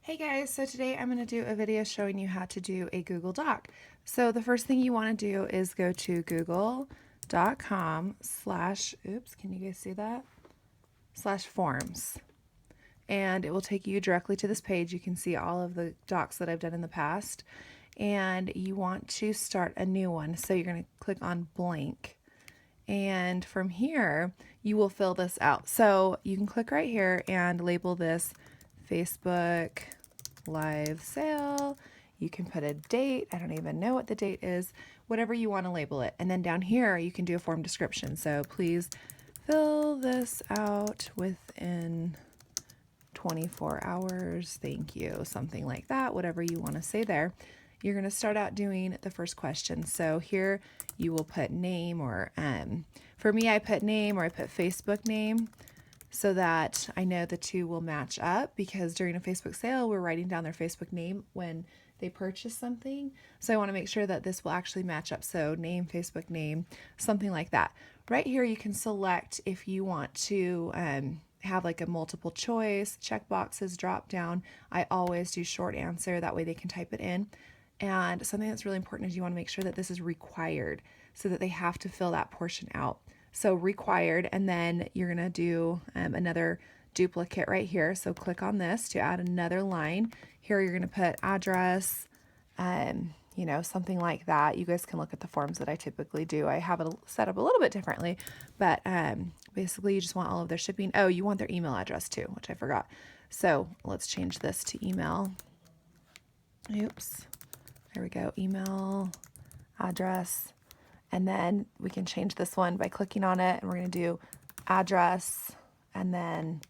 Hey guys, so today I'm going to do a video showing you how to do a Google Doc. So the first thing you want to do is go to google.com slash, oops, can you guys see that? Slash forms. And it will take you directly to this page. You can see all of the docs that I've done in the past. And you want to start a new one. So you're going to click on blank. And from here, you will fill this out. So you can click right here and label this Facebook live sale. You can put a date. I don't even know what the date is, whatever you want to label it. And then down here, you can do a form description. So please fill this out within 24 hours. Thank you. Something like that, whatever you want to say there. You're going to start out doing the first question. So here you will put name or, for me, I put name or I put Facebook name so that I know the two will match up, because during a Facebook sale, we're writing down their Facebook name when they purchase something. So I want to make sure that this will actually match up. So name, Facebook name, something like that. Right here, you can select if you want to have like a multiple choice, check boxes, drop down. I always do short answer. That way they can type it in. And something that's really important is you want to make sure that this is required so that they have to fill that portion out. So required, and then you're going to do another duplicate right here. So click on this to add another line. Here you're going to put address, something like that. You guys can look at the forms that I typically do. I have it set up a little bit differently, but basically you just want all of their shipping. Oh, you want their email address too, which I forgot. So let's change this to email. Oops. There we go. Email address. And then we can change this one by clicking on it, and we're going to do address, and then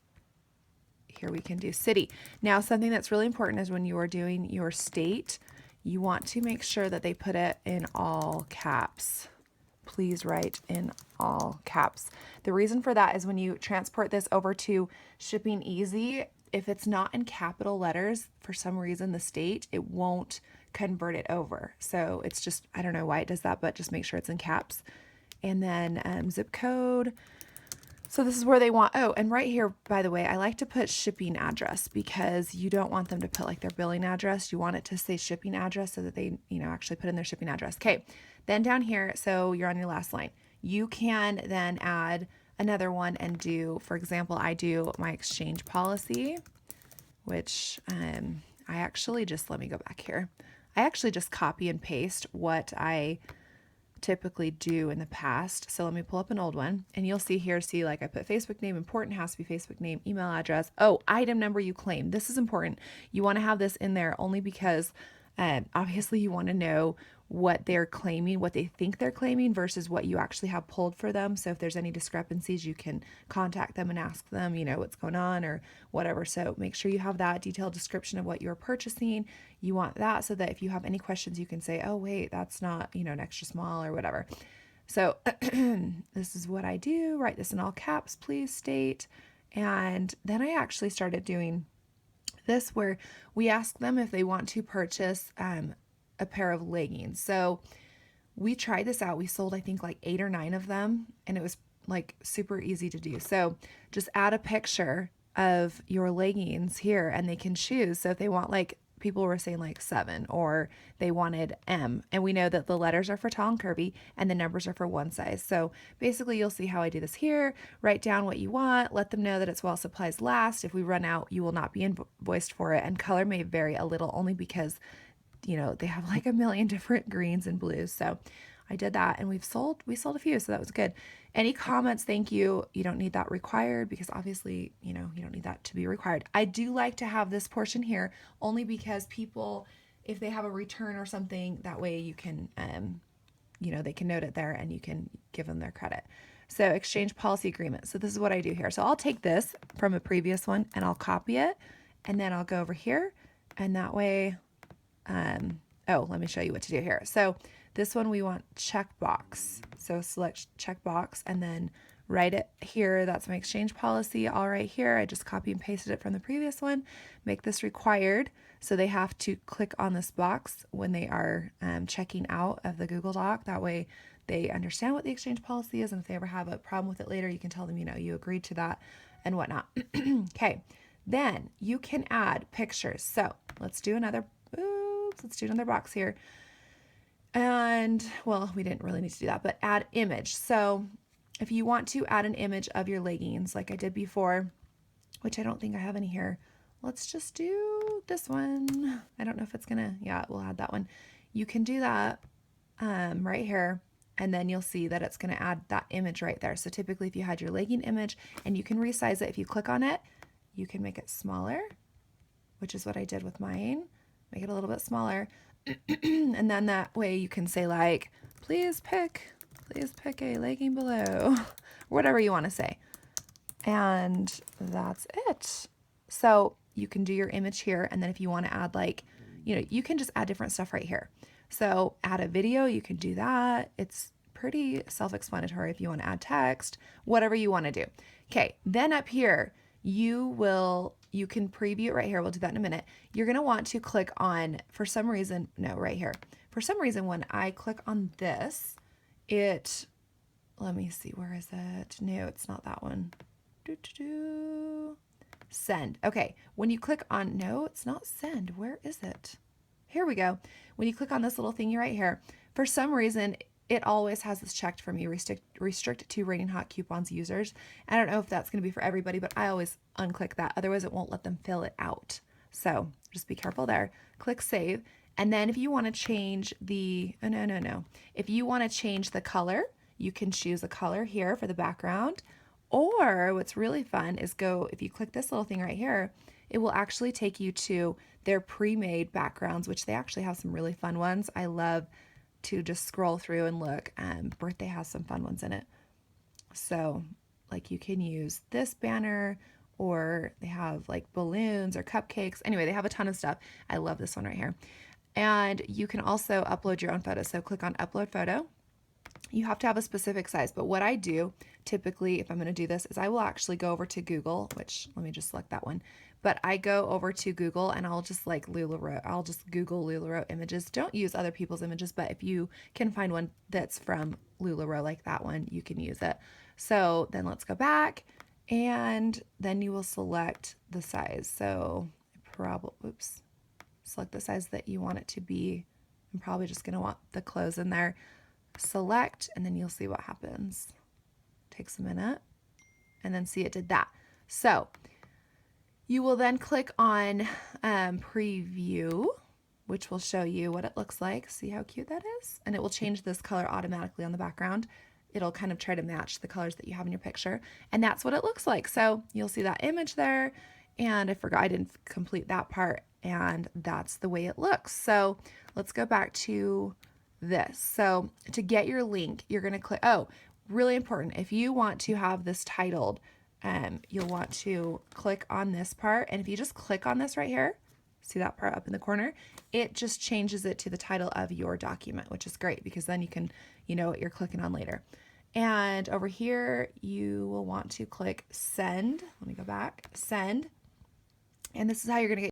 here we can do city. Now, something that's really important is when you are doing your state, you want to make sure that they put it in all caps. Please write in all caps. The reason for that is when you transport this over to Shipping Easy, if it's not in capital letters, for some reason, the state, it won't convert it over. So it's just, I don't know why it does that, but just make sure it's in caps. And then zip code. So this is where they want, oh, and right here, by the way, I like to put shipping address because you don't want them to put like their billing address. You want it to say shipping address so that they, actually put in their shipping address. Okay, then down here, so you're on your last line. You can then add another one and do, for example, I do my exchange policy, which I actually just, let me go back here. I actually just copy and paste what I typically do in the past. So let me pull up an old one, and you'll see here, like I put Facebook name, important has to be Facebook name, email address. Oh, item number you claim. This is important. You want to have this in there only because obviously you want to know what they're claiming, what they think they're claiming versus what you actually have pulled for them. So if there's any discrepancies, you can contact them and ask them, what's going on or whatever. So make sure you have that detailed description of what you're purchasing. You want that so that if you have any questions, you can say, oh, wait, that's not, an extra small or whatever. So this is what I do. Write this in all caps, please state. And then I actually started doing this where we ask them if they want to purchase a pair of leggings. So we tried this out. We sold, I think, like 8 or 9 of them, and it was like super easy to do. So just add a picture of your leggings here and they can choose. So if they want, like, people were saying like 7 or they wanted M, and we know that the letters are for tall and curvy and the numbers are for one size. So basically you'll see how I do this here. Write down what you want, let them know that it's while supplies last. If we run out, you will not be invoiced for it, and color may vary a little only because they have like a million different greens and blues. So I did that, and we sold a few, so that was good. Any comments, thank you. You don't need that required because obviously, you don't need that to be required. I do like to have this portion here only because people, if they have a return or something, that way you can, they can note it there and you can give them their credit. So exchange policy agreement. So this is what I do here. So I'll take this from a previous one and I'll copy it, and then I'll go over here, and that way, let me show you what to do here. So this one we want checkbox. So select checkbox and then write it here. That's my exchange policy all right here. I just copy and pasted it from the previous one. Make this required. So they have to click on this box when they are checking out of the Google Doc. That way they understand what the exchange policy is. And if they ever have a problem with it later, you can tell them, you agreed to that and whatnot. Okay. Then you can add pictures. So let's do another, let's do another box here. And well, we didn't really need to do that, but add image. So if you want to add an image of your leggings like I did before, which I don't think I have any here, let's just do this one. I don't know if it's gonna, yeah, we'll add that one. You can do that right here, and then you'll see that it's gonna add that image right there. So typically if you had your legging image, and you can resize it, if you click on it, you can make it smaller, which is what I did with mine. Make it a little bit smaller. And then that way you can say like, please pick a legging below, whatever you want to say. And that's it. So you can do your image here. And then if you want to add like, you know, you can just add different stuff right here. So add a video, you can do that. It's pretty self-explanatory. If you want to add text, whatever you want to do. Okay. Then up here, you can preview it right here. We'll do that in a minute. You're going to want to click on, for some reason, no, right here. For some reason, when I click on this, let me see, where is it? No, it's not that one. Send. Okay. When you click on, no, it's not send. Where is it? Here we go. When you click on this little thingy right here, for some reason, it always has this checked for me, restrict to Raining Hot Coupons users. I don't know if that's going to be for everybody, but I always unclick that. Otherwise, it won't let them fill it out. So just be careful there. Click save. And then if you want to change the, oh, no. If you want to change the color, you can choose a color here for the background. Or what's really fun is if you click this little thing right here, it will actually take you to their pre-made backgrounds, which they actually have some really fun ones. I love to just scroll through and look. Birthday has some fun ones in it. So like you can use this banner, or they have like balloons or cupcakes. Anyway, they have a ton of stuff. I love this one right here. And you can also upload your own photos. So click on upload photo. You have to have a specific size, but what I do typically, if I'm going to do this, is I will actually go over to Google, which let me just select that one. But I go over to Google and I'll just like LuLaRoe. I'll just Google LuLaRoe images. Don't use other people's images, but if you can find one that's from LuLaRoe like that one, you can use it. So then let's go back, and then you will select the size. So select the size that you want it to be. I'm probably just going to want the clothes in there. Select, and then you'll see what happens. Takes a minute, and then see it did that. So you will then click on preview, which will show you what it looks like. See how cute that is? And it will change this color automatically on the background. It'll kind of try to match the colors that you have in your picture. And that's what it looks like. So you'll see that image there. And I forgot I didn't complete that part. And that's the way it looks. So let's go back to this. So to get your link, you're going to click, oh, really important. If you want to have this titled, you'll want to click on this part. And if you just click on this right here, see that part up in the corner, it just changes it to the title of your document, which is great because then you can, you know what you're clicking on later. And over here, you will want to click send. Let me go back, send. And this is how you're going to get